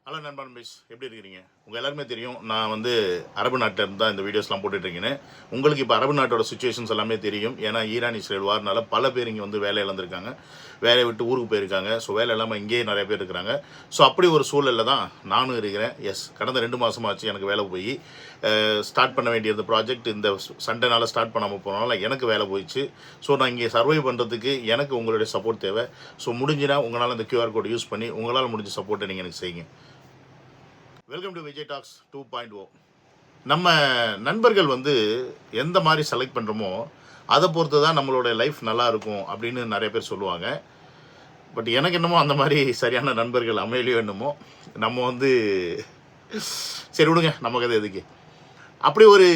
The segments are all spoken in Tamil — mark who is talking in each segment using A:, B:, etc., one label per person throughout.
A: ஹலோ நண்பன்பிஸ், எப்படி இருக்கிறீங்க? உங்கள் எல்லாருமே தெரியும், நான் வந்து அரபு நாட்டில் இருந்து தான் இந்த வீடியோஸ்லாம் போட்டுட்ருக்கேன்னு. உங்களுக்கு இப்போ அரபு நாட்டோட சுச்சுவேஷன்ஸ் எல்லாமே தெரியும். ஏன்னா ஈரான் இஸ்ரேல் வார்னால பல பேர் இங்கே வந்து வேலை இழந்திருக்காங்க, வேலையை விட்டு ஊருக்கு போயிருக்காங்க. ஸோ வேலை இல்லாமல் இங்கேயே நிறைய பேர் இருக்கிறாங்க. ஸோ அப்படி ஒரு சூழலில் தான் நானும் இருக்கிறேன். கடந்த 2 மாதமாச்சு எனக்கு வேலை போய் ஸ்டார்ட் பண்ண வேண்டியது ப்ராஜெக்ட் இந்த சண்டேனால ஸ்டார்ட் பண்ணாமல் போனால எனக்கு வேலை போயிடுச்சு. ஸோ நான் இங்கே சர்வை பண்ணுறதுக்கு எனக்கு உங்களுடைய சப்போர்ட் தேவை. ஸோ முடிஞ்சுனா உங்களால் இந்த QR கோட் யூஸ் பண்ணி உங்களால் முடிஞ்ச சப்போர்ட்டை நீங்கள் எனக்கு செய்யுங்க. Welcome to Vijay talks 2.0. நம்ம நண்பர்கள் வந்து எந்த மாதிரி செலக்ட் பண்ணுறோமோ அதை பொறுத்து தான் நம்மளோட லைஃப் நல்லா இருக்கும் அப்படின்னு நிறைய பேர் சொல்லுவாங்க. பட் எனக்கு என்னமோ அந்த மாதிரி சரியான நண்பர்கள் அமையலையோ என்னமோ. நம்ம வந்து சரி விடுங்க, நமக்கு அது எதுக்கு. அப்படி ஒரு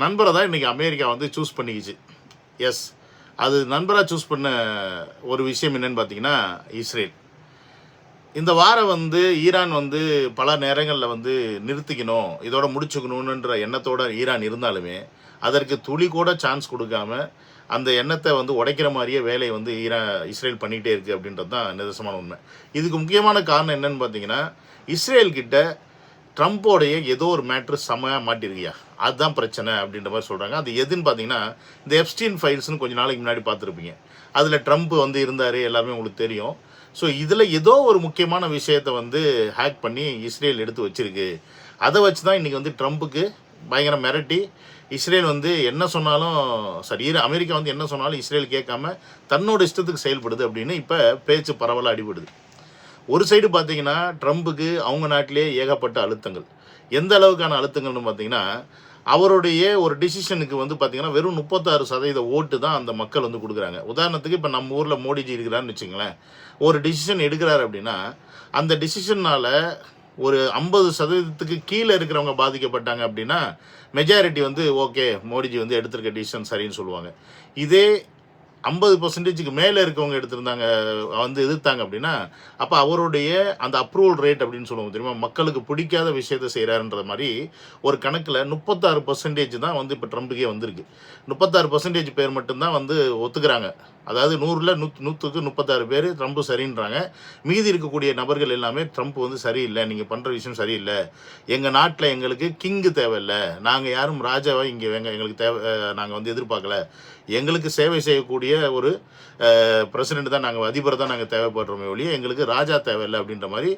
A: நண்பரை தான் இன்றைக்கி அமெரிக்கா வந்து சூஸ் பண்ணிக்கிச்சு. அது நண்பராக சூஸ் பண்ண ஒரு விஷயம் என்னன்னு பார்த்தீங்கன்னா இஸ்ரேல். இந்த வாரம் வந்து ஈரான் வந்து பல நேரங்களில் வந்து நிறுத்திக்கணும், இதோட முடிச்சுக்கணுன்ற எண்ணத்தோட ஈரான் இருந்தாலுமே அதற்கு துளி கூட சான்ஸ் கொடுக்காம அந்த எண்ணத்தை வந்து உடைக்கிற மாதிரியே வேலையை வந்து இஸ்ரேல் பண்ணிகிட்டே இருக்குது அப்படின்றது தான் நிதர்சனமான உண்மை. இதுக்கு முக்கியமான காரணம் என்னன்னு பார்த்தீங்கன்னா, இஸ்ரேல் கிட்ட ட்ரம்ப்போடைய ஏதோ ஒரு மேட்ரு செம்மையாக மாட்டிருக்கியா, அதுதான் பிரச்சனை அப்படின்ற மாதிரி சொல்கிறாங்க. அது எதுன்னு பார்த்தீங்கன்னா, இந்த எப்ஸ்டீன் ஃபைல்ஸ்னு கொஞ்சம் நாளைக்கு முன்னாடி பார்த்துருப்பீங்க. அதில் ட்ரம்ப் வந்து இருந்தார், எல்லாருமே உங்களுக்கு தெரியும். ஸோ இதில் ஏதோ ஒரு முக்கியமான விஷயத்தை வந்து ஹேக் பண்ணி இஸ்ரேல் எடுத்து வச்சுருக்கு. அதை வச்சு தான் இன்றைக்கி வந்து ட்ரம்ப்புக்கு பயங்கர மிரட்டி இஸ்ரேல் வந்து என்ன சொன்னாலும் சரி, அமெரிக்கா வந்து என்ன சொன்னாலும் இஸ்ரேல் கேட்காம தன்னோட இஷ்டத்துக்கு செயல்படுது அப்படின்னு இப்போ பேச்சு பரவலாக அடிபடுது. ஒரு சைடு பார்த்தீங்கன்னா ட்ரம்ப்புக்கு அவங்க நாட்டிலே ஏகப்பட்ட அழுத்தங்கள். எந்த அளவுக்கான அழுத்தங்கள்னு பார்த்தீங்கன்னா, அவருடைய ஒரு டிசிஷனுக்கு வந்து பார்த்தீங்கன்னா வெறும் 36% ஓட்டு தான் அந்த மக்கள் வந்து கொடுக்குறாங்க. உதாரணத்துக்கு இப்போ நம்ம ஊரில் மோடிஜி இருக்கிறான்னு வச்சுங்களேன், ஒரு டிசிஷன் எடுக்கிறாரு அப்படின்னா அந்த டிசிஷனால் ஒரு 50% கீழே இருக்கிறவங்க பாதிக்கப்பட்டாங்க அப்படின்னா மெஜாரிட்டி வந்து ஓகே மோடிஜி வந்து எடுத்திருக்க டிசிஷன் சரின்னு சொல்லுவாங்க. இதே 50% மேலே இருக்கவங்க எடுத்திருந்தாங்க வந்து எதிர்த்தாங்க அப்படின்னா அப்போ அவருடைய அந்த அப்ரூவல் ரேட் அப்படின்னு சொல்லுவாங்க தெரியுமா, மக்களுக்கு பிடிக்காத விஷயத்தை செய்கிறாருன்ற மாதிரி ஒரு கணக்கில் 36% தான் வந்து இப்போ ட்ரம்ப்புக்கே வந்திருக்கு. 36% பேர் மட்டும்தான் வந்து ஒத்துக்கிறாங்க. அதாவது 100ல் 136 பேர் ட்ரம்ப் சரின்றாங்க. மீதி இருக்கக்கூடிய நபர்கள் எல்லாமே ட்ரம்ப் வந்து சரியில்லை, நீங்கள் பண்ணுற விஷயம் சரியில்லை, எங்கள் நாட்டில் எங்களுக்கு கிங்கு தேவையில்லை, நாங்கள் யாரும் ராஜாவை இங்கே எங்களுக்கு தேவை, நாங்கள் வந்து எதிர்பார்க்கல, எங்களுக்கு சேவை செய்யக்கூடிய ஒரு பிரசிடென்ட் தான், நாங்கள் அதிபரை தான் நாங்கள் தேவைப்படுறோமே ஒழிய எங்களுக்கு ராஜா தேவையில்லை அப்படின்ற மாதிரி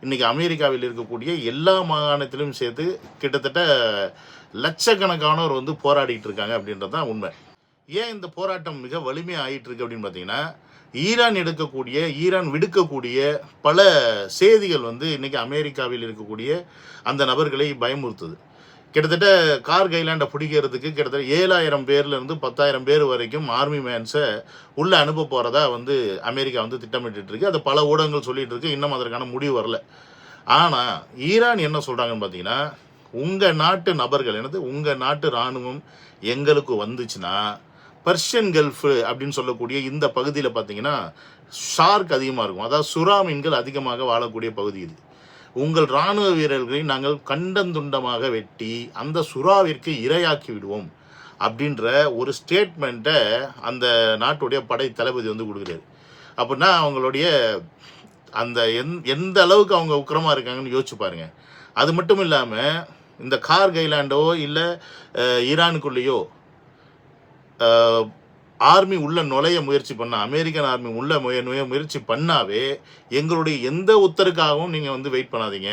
A: இன்றைக்கி அமெரிக்காவில் இருக்கக்கூடிய எல்லா மாகாணத்திலும் சேர்த்து கிட்டத்தட்ட லட்சக்கணக்கானோர் வந்து போராடிட்டு இருக்காங்க அப்படின்றது தான் உண்மை. ஏன் இந்த போராட்டம் மிக வலிமையாக ஆகிட்டு இருக்கு அப்படின்னு பார்த்தீங்கன்னா, ஈரான் விடுக்கக்கூடிய பல செய்திகள் வந்து இன்றைக்கி அமெரிக்காவில் இருக்கக்கூடிய அந்த நபர்களை பயமுறுத்துது. கிட்டத்தட்ட கார்கைலாண்டை பிடிக்கிறதுக்கு கிட்டத்தட்ட 7000 பேர்லேருந்து 10,000 பேர் வரைக்கும் ஆர்மி மேன்ஸை உள்ளே அனுப்ப போகிறதா வந்து அமெரிக்கா வந்து திட்டமிட்டு இருக்கு. அது பல ஊடகங்கள் சொல்லிட்டு இருக்கு. இன்னும் அதற்கான முடிவு வரல. ஆனால் ஈரான் என்ன சொல்கிறாங்கன்னு பார்த்தீங்கன்னா, உங்கள் நாட்டு நபர்கள் உங்கள் நாட்டு இராணுவம் எங்களுக்கு வந்துச்சுன்னா பர்ஷியன் கல்ஃபு அப்படின்னு சொல்லக்கூடிய இந்த பகுதியில் பார்த்தீங்கன்னா ஷார்க் அதிகமாக இருக்கும், அதாவது சுறா மீன்கள் அதிகமாக வாழக்கூடிய பகுதி இது. உங்கள் இராணுவ வீரர்களை நாங்கள் கண்டந்துண்டமாக வெட்டி அந்த சுறாவிற்கு இரையாக்கி விடுவோம் அப்படின்ற ஒரு ஸ்டேட்மெண்ட்டை அந்த நாட்டுடைய படை தளபதி வந்து கொடுக்குறாரு. அப்படின்னா அவங்களுடைய அந்த எந்த அளவுக்கு அவங்க உக்கிரமாக இருக்காங்கன்னு யோசிச்சு பாருங்கள். அது மட்டும் இல்லாமல் இந்த கார்கைலாண்டோ இல்லை ஈரானுக்குள்ளேயோ ஆர்மி உள்ள நுழைய முயற்சி பண்ணால், அமெரிக்கன் ஆர்மி உள்ள முயற்சி பண்ணாவே எங்களுடைய எந்த உத்தரவுக்காகவும் நீங்கள் வந்து வெயிட் பண்ணாதீங்க.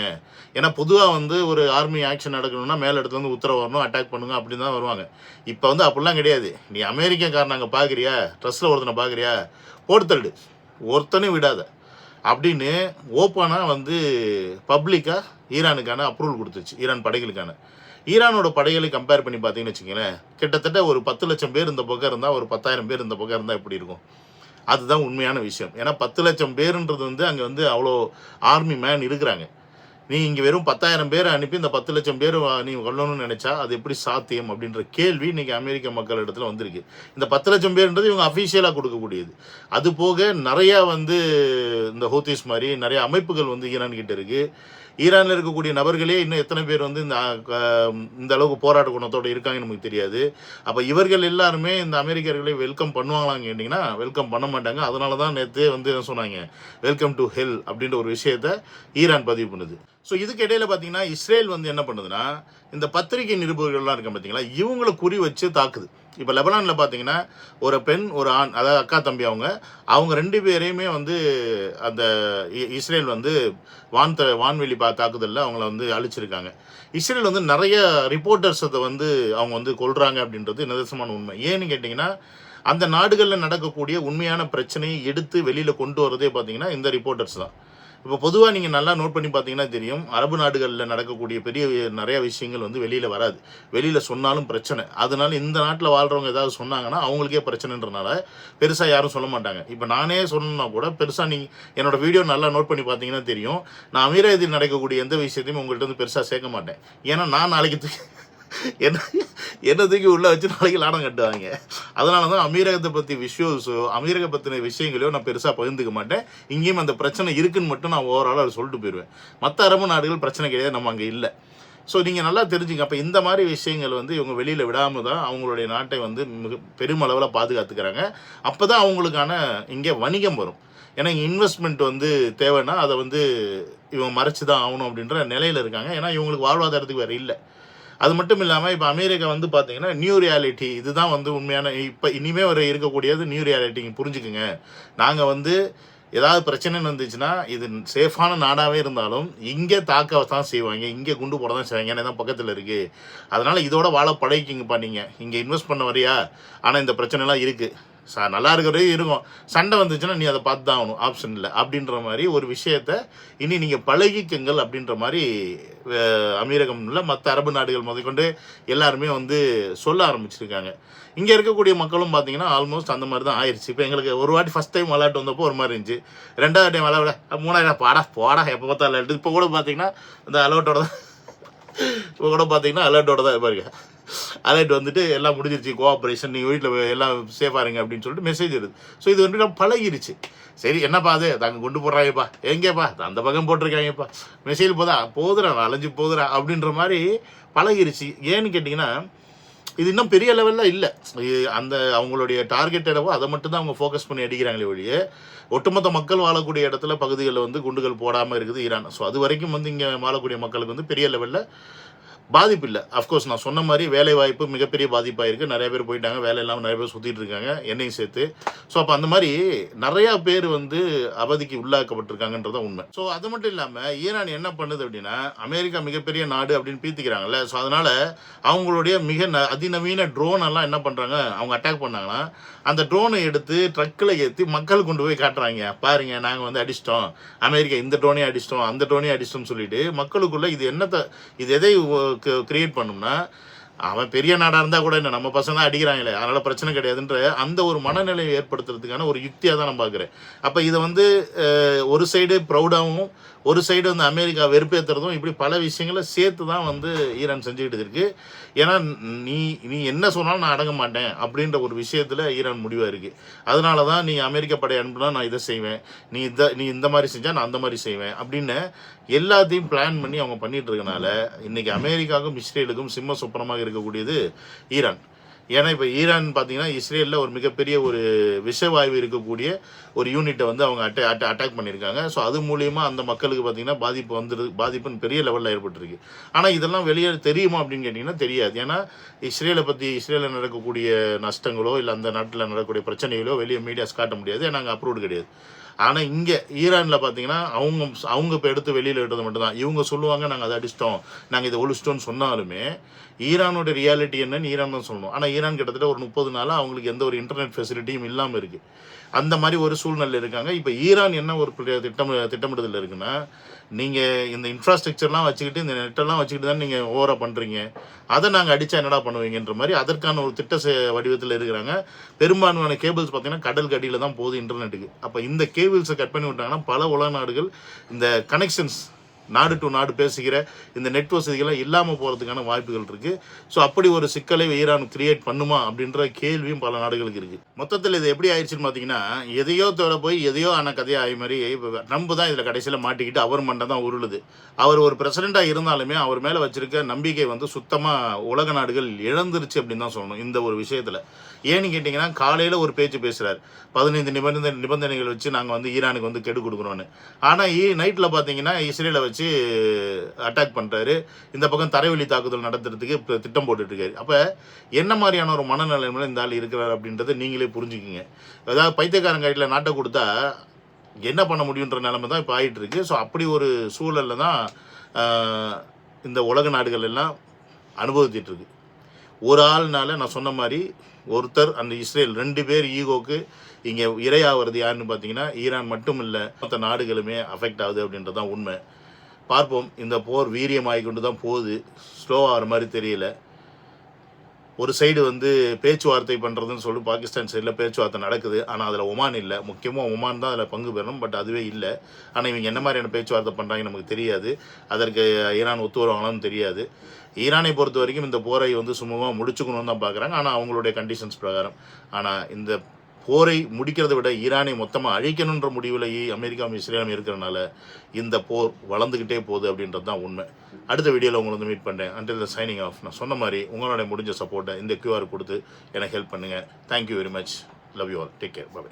A: ஏன்னா பொதுவாக வந்து ஒரு ஆர்மி ஆக்ஷன் நடக்கணும்னா மேலே இடத்துல வந்து உத்தரவு வரணும், அட்டாக் பண்ணுங்க அப்படின்னு தான் வருவாங்க. இப்போ வந்து அப்படிலாம் கிடையாது. நீ அமெரிக்கன்காரன் நாங்கள் பார்க்குறியா, ட்ரெஸ்ஸில் ஒருத்தனை பார்க்குறியா, போட்டு தள்ளு, ஒருத்தனையும் விடாத அப்படின்னு ஓப்பனாக வந்து பப்ளிக்காக ஈரானுக்கான அப்ரூவல் கொடுத்துச்சு. ஈரான் படைகளுக்கான ஈரானோட படைகளை கம்பேர் பண்ணி பார்த்தீங்கன்னு வச்சுக்கோங்களேன், கிட்டத்தட்ட ஒரு 10 லட்சம் பேர் இந்த பக்கம் இருந்தால் ஒரு 10,000 பேர் இந்த பக்கம் இருந்தால் எப்படி இருக்கும்? அதுதான் உண்மையான விஷயம். ஏன்னா 10 லட்சம் பேருன்றது வந்து அங்கே வந்து அவ்வளோ ஆர்மி மேன் இருக்கிறாங்க. நீ இங்கே வெறும் 10,000 பேரை அனுப்பி இந்த 10 லட்சம் பேர் நீ கொல்லணும்னு நினச்சா அது எப்படி சாத்தியம் அப்படின்ற கேள்வி இன்றைக்கி அமெரிக்க மக்கள் இடத்துல வந்திருக்கு. இந்த 10 லட்சம் பேருன்றது இவங்க அஃபீஷியலாக கொடுக்கக்கூடியது. அது போக நிறையா வந்து இந்த ஹூத்திஸ் மாதிரி நிறைய அமைப்புகள் வந்து ஈரான் கிட்ட இருக்குது. ஈரானில் இருக்கக்கூடிய நபர்களே இன்னும் எத்தனை பேர் வந்து இந்த அளவுக்கு போராட்ட குணத்தோடு இருக்காங்கன்னு நமக்கு தெரியாது. அப்போ இவர்கள் எல்லாருமே இந்த அமெரிக்கர்களை வெல்கம் பண்ணுவாங்களான்னு கேட்டிங்கன்னா வெல்கம் பண்ண மாட்டாங்க. அதனால தான் நேற்று வந்து என்ன சொன்னாங்க, வெல்கம் டு ஹெல் அப்படின்ற ஒரு விஷயத்தை ஈரான் பதிவு பண்ணுது. ஸோ இதுக்கு இடையில பார்த்தீங்கன்னா இஸ்ரேல் வந்து என்ன பண்ணுதுன்னா இந்த பத்திரிகை நிருபர்கள்லாம் இருக்க பார்த்தீங்களா இவங்களை குறி வச்சு தாக்குது. இப்போ லெபனானில் பார்த்தீங்கன்னா ஒரு பெண் ஒரு ஆண், அதாவது அக்கா தம்பி அவங்க 2 பேரையுமே வந்து அந்த இஸ்ரேல் வந்து வான்வெளி தாக்குதலில் அவங்கள வந்து அழிச்சிருக்காங்க. இஸ்ரேல் வந்து நிறைய ரிப்போர்ட்டர்ஸை வந்து அவங்க வந்து கொல்றாங்க அப்படின்றது நிதர்சனமான உண்மை. ஏன்னு கேட்டிங்கன்னா அந்த நாடுகளில் நடக்கக்கூடிய உண்மையான பிரச்சனையை எடுத்து வெளியில் கொண்டு வரதே பார்த்தீங்கன்னா இந்த ரிப்போர்ட்டர்ஸ் தான். இப்போ பொதுவாக நீங்கள் நல்லா நோட் பண்ணி பார்த்தீங்கன்னா தெரியும், அரபு நாடுகளில் நடக்கக்கூடிய நிறைய விஷயங்கள் வந்து வெளியில் வராது. வெளியில் சொன்னாலும் பிரச்சனை. அதனால இந்த நாட்டில் வாழ்கிறவங்க ஏதாவது சொன்னாங்கன்னா அவங்களுக்கே பிரச்சனைன்றனால பெருசாக யாரும் சொல்ல மாட்டாங்க. இப்போ நானே சொல்லணும்னா கூட பெருசாக நீங்கள் என்னோட வீடியோ நல்லா நோட் பண்ணி பார்த்தீங்கன்னா தெரியும், நான் அமீரகத்தில் நடக்கக்கூடிய எந்த விஷயத்தையும் உங்கள்கிட்ட வந்து பெருசாக சேர்க்க மாட்டேன். ஏன்னா நான் நாளைக்கு என்ன தூக்கி உள்ளே வச்சு நாளைக்கு லாடம் கட்டுவாங்க. அதனால தான் அமீரகத்தை பற்றி விஷுவல்ஸோ அமீரக பற்றின விஷயங்களையோ நான் பெருசாக பகிர்ந்துக்க மாட்டேன். இங்கேயும் அந்த பிரச்சனை இருக்குன்னு மட்டும் நான் ஓவராலாக அதை சொல்லிட்டு போயிடுவேன். மற்ற அரபு நாடுகள் பிரச்சனை கிடையாது, நம்ம அங்கே இல்லை. ஸோ நீங்கள் நல்லா தெரிஞ்சுங்க. அப்போ இந்த மாதிரி விஷயங்கள் வந்து இவங்க வெளியில் விடாமல் தான் அவங்களுடைய நாட்டை வந்து மிக பெருமளவில் பாதுகாத்துக்கிறாங்க. அப்போ தான் அவங்களுக்கான இங்கே வணிகம் வரும். ஏன்னா இங்கே இன்வெஸ்ட்மெண்ட் வந்து தேவைன்னா அதை வந்து இவங்க மறைச்சி தான் ஆகணும் அப்படின்ற நிலையில் இருக்காங்க. ஏன்னா இவங்களுக்கு வாழ்வாதாரத்துக்கு வேறு இல்லை. அது மட்டும் இல்லாமல் இப்போ அமெரிக்கா வந்து பார்த்தீங்கன்னா நியூ ரியாலிட்டி இதுதான் வந்து உண்மையான இப்போ இனிமேல் வர இருக்கக்கூடியது நியூ ரியாலிட்டி புரிஞ்சுக்குங்க. நாங்கள் வந்து ஏதாவது பிரச்சனைன்னு வந்துச்சுன்னா இது சேஃபான நாடாகவே இருந்தாலும் இங்கே தாக்க தான் செய்வாங்க, இங்கே குண்டு போட தான் செய்வாங்க. ஏன்னா தான் பக்கத்தில் இருக்குது. அதனால் இதோட வாழ பழகிக்கிங்கப்பா. நீங்கள் இங்கே இன்வெஸ்ட் பண்ண வரியா, ஆனால் இந்த பிரச்சனைலாம் இருக்குது, நல்லா இருக்கிறதே இருக்கும், சண்டை வந்துச்சுன்னா நீ அதை பார்த்து தான் ஆகணும், ஆப்ஷன் இல்லை அப்படின்ற மாதிரி ஒரு விஷயத்த இனி நீங்கள் பழகிக்குங்கள் அப்படின்ற மாதிரி அமீரகம் இல்லை மற்ற அரபு நாடுகள் முதற்கொண்டு எல்லாருமே வந்து சொல்ல ஆரம்பிச்சிருக்காங்க. இங்கே இருக்கக்கூடிய மக்களும் பார்த்தீங்கன்னா ஆல்மோஸ்ட் அந்த மாதிரி தான் ஆயிடுச்சு. இப்போ எங்களுக்கு ஒரு வாட்டி ஃபஸ்ட் டைம் விளையாட்டு வந்தப்போ ஒரு மாதிரி இருந்துச்சு, 2வது டைம் விளையாட 3வது போடா எப்போ பார்த்தா விளையாட்டு. இப்போ கூட பார்த்தீங்கன்னா இந்த அலர்ட்டோட தான் இருப்பாருங்க. அலர்ட் வந்துட்டு எல்லாம் முடிஞ்சிருச்சு, கோஆப்ரேஷன், நீங்கள் வீட்டில் எல்லாம் சேஃபாக இருங்க அப்படின்னு சொல்லிட்டு மெசேஜ் வருது. ஸோ இது வந்து பழகிருச்சு. சரி என்னப்பா அது தாங்க கொண்டு போடுறாங்கப்பா, எங்கேப்பா அந்த பக்கம் போட்டிருக்காங்கப்பா, மெசேஜ் போதுடா அலைஞ்சு போதுடா அப்படின்ற மாதிரி பழகிருச்சு. ஏன்னு கேட்டிங்கன்னா இது இன்னும் பெரிய லெவலில் இல்லை. அந்த அவங்களுடைய டார்கெட் இடவோ அதை மட்டும் தான் அவங்க ஃபோக்கஸ் பண்ணி அடிக்கிறாங்களே ஒழிய ஒட்டுமொத்த மக்கள் வாழக்கூடிய இடத்துல பகுதிகளில் வந்து குண்டுகள் போடாமல் இருக்குது ஈரான். ஸோ அது வரைக்கும் வந்து இங்கே வாழக்கூடிய மக்களுக்கு வந்து பெரிய லெவலில் பாதிப்பு இல்லை. அஃப்கோர்ஸ் நான் சொன்ன மாதிரி வேலை வாய்ப்பு மிகப்பெரிய பாதிப்பாக இருக்குது. நிறைய பேர் போயிட்டாங்க, வேலை இல்லாமல் நிறைய பேர் சுற்றிட்டு இருக்காங்க, என்னையும் சேர்த்து. ஸோ அப்போ அந்த மாதிரி நிறையா பேர் வந்து அவதிக்கு உள்ளாக்கப்பட்டிருக்காங்கன்றத உண்மை. ஸோ அது மட்டும் இல்லாமல் ஈரான் என்ன பண்ணுது அப்படின்னா அமெரிக்கா மிகப்பெரிய நாடு அப்படின்னு பீத்திக்கிறாங்கல்ல. ஸோ அதனால் அவங்களுடைய அதிநவீன ட்ரோன் எல்லாம் என்ன பண்ணுறாங்க, அவங்க அட்டாக் பண்ணாங்கன்னா அந்த ட்ரோனை எடுத்து ட்ரக்கில் ஏற்றி மக்கள் கொண்டு போய் காட்டுறாங்க, பாருங்க நாங்கள் வந்து அடிச்சிட்டோம், அமெரிக்கா இந்த ட்ரோனையும் அடிச்சிட்டோம் அந்த ட்ரோனையும் அடிச்சிட்டோம்னு சொல்லிட்டு மக்களுக்குள்ள இது எதை கிரியேட் பண்ணும்னா அவன் பெரிய நாடாக இருந்தால் கூட என்ன நம்ம பசங்க தான் அடிக்கிறாங்களே அதனால் பிரச்சனை கிடையாதுன்ற அந்த ஒரு மனநிலையை ஏற்படுத்துறதுக்கான ஒரு யுக்தியாக தான் நான் பார்க்குறேன். அப்போ இதை வந்து ஒரு சைடு ப்ரௌடாகவும் ஒரு சைடு வந்து அமெரிக்கா வெறுப்பேற்றுறதும் இப்படி பல விஷயங்களை சேர்த்து தான் வந்து ஈரான் செஞ்சுக்கிட்டு இருக்கு. ஏன்னா நீ என்ன சொன்னாலும் நான் அடங்க மாட்டேன் அப்படின்ற ஒரு விஷயத்தில் ஈரான் முடிவாக இருக்குது. அதனால தான் நீ அமெரிக்க படை அனுப்புனா நான் இதை செய்வேன், நீ இந்த மாதிரி செஞ்சால் நான் அந்த மாதிரி செய்வேன் அப்படின்னு எல்லாத்தையும் பிளான் பண்ணி அவங்க பண்ணிட்டு இருக்கனால இன்றைக்கி அமெரிக்காவுக்கும் இஸ்ரேலுக்கும் சிம்ம சொப்பனமாக இருக்கக்கூடியது ஈரான். ஏன்னா இப்போ ஈரான் பார்த்தீங்கன்னா இஸ்ரேலில் ஒரு மிகப்பெரிய ஒரு விஷவாயு இருக்கக்கூடிய ஒரு யூனிட்டை வந்து அவங்க அட்டாக் பண்ணியிருக்காங்க. ஸோ அது மூலியமாக அந்த மக்களுக்கு பார்த்தீங்கன்னா பாதிப்புன்னு பெரிய லெவலில் ஏற்பட்டிருக்கு. ஆனால் இதெல்லாம் வெளியே தெரியுமா அப்படின்னு கேட்டிங்கன்னா தெரியாது. ஏன்னா இஸ்ரேலில் நடக்கக்கூடிய நஷ்டங்களோ இல்லை அந்த நாட்டில் நடக்கக்கூடிய பிரச்சனைகளோ வெளியே மீடியாஸ் காட்ட முடியாது, ஏன்னா அங்கே அப்ரூவ்டு கிடையாது. ஆனால் இங்கே ஈரானில் பார்த்தீங்கன்னா அவங்க இப்போ எடுத்து வெளியில் விட்டது மட்டும்தான். இவங்க சொல்லுவாங்க நாங்கள் அதை அடிச்சிட்டோம், நாங்கள் இதை ஒழிச்சிட்டோம்னு சொன்னாலுமே ஈரானோட ரியாலிட்டி என்னன்னு ஈரான் தான் சொல்லணும். ஆனால் ஈரான் கிட்டத்தட்ட ஒரு 30 நாளாக அவங்களுக்கு எந்த ஒரு இன்டர்நெட் ஃபெசிலிட்டியும் இல்லாமல் இருக்குது. அந்த மாதிரி ஒரு சூழ்நிலை இருக்காங்க. இப்போ ஈரான் என்ன ஒரு திட்டமிடுதல் இருக்குன்னா, நீங்கள் இந்த இன்ஃப்ராஸ்ட்ரக்சர்லாம் வச்சுக்கிட்டு இந்த நெட்டெல்லாம் வச்சுக்கிட்டு தான் நீங்கள் ஓவராக பண்ணுறீங்க, அதை நாங்கள் அடித்தா என்னடா பண்ணுவீங்கன்ற மாதிரி அதற்கான ஒரு திட்ட வடிவத்தில் இருக்கிறாங்க. பெரும்பான்மையான கேபிள்ஸ் பார்த்தீங்கன்னா கடலுக்கு அடியில் தான் போகுது இன்டர்நெட்டுக்கு. அப்போ இந்த கேபிள்ஸை கட் பண்ணி விட்டாங்கன்னா பல உலக நாடுகள் இந்த கனெக்ஷன்ஸ் நாடு டு நாடு பேசுகிற இந்த நெட் வசதிகள்லாம் இல்லாமல் போகிறதுக்கான வாய்ப்புகள் இருக்குது. ஸோ அப்படி ஒரு சிக்கலை ஈரான் கிரியேட் பண்ணுமா அப்படின்ற கேள்வியும் பல நாடுகளுக்கு இருக்குது. மொத்தத்தில் இது எப்படி ஆயிடுச்சுன்னு பார்த்தீங்கன்னா எதையோ தோட போய் எதையோ ஆன கதையாக ஆகி மாதிரி ட்ரம்ப் தான் இதில் கடைசியில் மாட்டிக்கிட்டு அவர் மண்டை தான் உருளுது. அவர் ஒரு பிரசிடெண்ட்டாக இருந்தாலுமே அவர் மேலே வச்சிருக்க நம்பிக்கை வந்து சுத்தமாக உலக நாடுகள் இழந்துருச்சு அப்படின்னு தான் சொல்லணும் இந்த ஒரு விஷயத்தில். ஏன்னு கேட்டிங்கன்னா காலையில் ஒரு பேச்சு பேசுகிறார், 15 நிபந்தனைகள் வச்சு நாங்கள் வந்து ஈரானுக்கு வந்து கெடு கொடுக்குறோன்னு. ஆனால் நைட்டில் பார்த்தீங்கன்னா இஸ்ரேலை வச்சு அட்டாக் பண்ணுறாரு, இந்த பக்கம் தரைவழி தாக்குதல் நடத்துறதுக்கு இப்போ திட்டம் போட்டுட்ருக்காரு. அப்போ என்ன மாதிரியான ஒரு மனநிலைமையில் இந்த ஆள் இருக்கிறார் அப்படின்றத நீங்களே புரிஞ்சுக்கிங்க. ஏதாவது பைத்தியக்காரங்க கையில் நாட்டை கொடுத்தா என்ன பண்ண முடியுன்ற நிலைமை தான் இப்போ ஆகிட்டுருக்கு. ஸோ அப்படி ஒரு சூழலில் தான் இந்த உலக நாடுகள் எல்லாம் அனுபவிச்சிட்ருக்கு. ஒரு ஆள்னால நான் சொன்ன மாதிரி ஒருத்தர் அந்த இஸ்ரேல் 2 பேர் ஈகோக்கு இங்கே இரையாகிறது யாருன்னு பார்த்தீங்கன்னா ஈரான் மட்டும் இல்லை, மற்ற நாடுகளுமே அஃபெக்ட் ஆகுது அப்படின்றது தான் உண்மை. பார்ப்போம். இந்த போர் வீரியமாகி கொண்டு தான் போகுது, ஸ்லோவாகிற மாதிரி தெரியல. ஒரு சைடு வந்து பேச்சுவார்த்தை பண்ணுறதுன்னு சொல்லி பாகிஸ்தான் சைடில் பேச்சுவார்த்தை நடக்குது, ஆனால் அதில் ஒமான் இல்லை. முக்கியமாக ஒமான் தான் அதில் பங்கு பெறணும், பட் அதுவே இல்லை. ஆனால் இவங்க என்ன மாதிரியான பேச்சுவார்த்தை பண்ணுறாங்கன்னு நமக்கு தெரியாது. அதற்கு ஈரான் ஒத்து வருவாங்களான்னு தெரியாது. ஈரானை பொறுத்த வரைக்கும் இந்த போரை வந்து சுமூகமாக முடிச்சுக்கணும்னு தான் பார்க்குறாங்க, ஆனால் அவங்களுடைய கண்டிஷன்ஸ் பிரகாரம். ஆனால் இந்த போரை முடிக்கிறத விட ஈரானை மொத்தமாக அழிக்கணுன்ற முடிவில் அமெரிக்காவும் இஸ்ரேலும் இருக்கிறனால இந்த போர் வளர்ந்துக்கிட்டே போகுது அப்படின்றது தான் உண்மை. அடுத்த வீடியோவில் உங்களை வந்து மீட் பண்ணுறேன். Until the signing off. நான் சொன்ன மாதிரி உங்களோட முடிஞ்ச சப்போர்ட்டை இந்த QR கொடுத்து எனக்கு ஹெல்ப் பண்ணுங்கள். Thank you very much. Love you all. Take care. By.